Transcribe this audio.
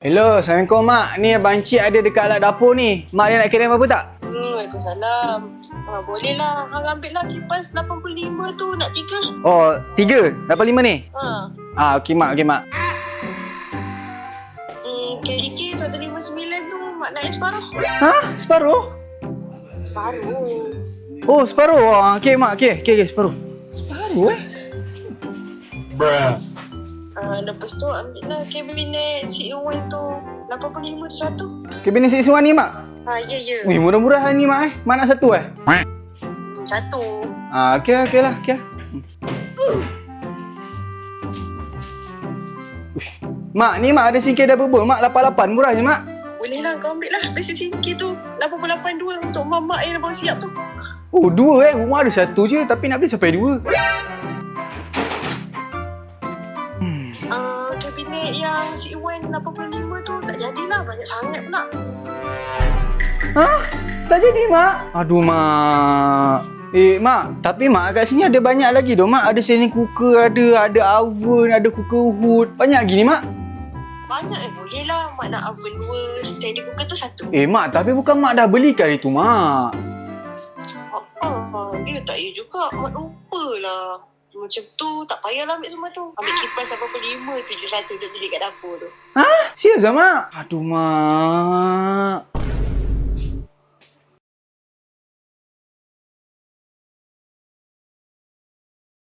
Hello, Assalamualaikum Mak. Ni Abang Cik ada dekat alat dapur ni. Mak dia nak kirim apa tak? Waalaikumsalam. Boleh lah. Hang ambil lah kipas 85 tu. Nak 3? Oh, 3? 85 ni? Okey Mak, okey Mak. KDK 159 tu. Mak naik separuh. Ha? Separuh? Separuh. Oh, separuh. Okey Mak, okey, separuh. Separuh Bruh. Lepas tu ambil lah kabinet CA1 tu 85 satu. Kabinet siswa ni Mak? Ya. Wih, murah-murahan ni Mak Mak nak satu Satu. Okey lah. Uish. Mak, ni Mak ada singkir double bone Mak 88 murah je Mak. Boleh lah kau ambil lah. Besi singkir tu 88.2 untuk mamak yang abang siap tu. Oh, 2 rumah ada satu je tapi nak beli sampai 2. Kabinet yang CA1 85 tu tak jadilah. Banyak sangat pula. Ha? Tak jadi Mak? Aduh Mak. Mak, tapi Mak kat sini ada banyak lagi doh Mak. Ada standing cooker, ada oven, ada cooker hood. Banyak gini Mak. Banyak boleh lah. Mak nak oven 2, standing cooker tu 1. Mak, tapi bukan Mak dah beli kali tu Mak. Dia tak ya juga. Mak lupa lah. Macam tu tak payahlah ambil semua tu. Ambil kipas 85 tu je satu untuk beli kat dapur tu. Ha? Serius lah Mak? Aduh Mak.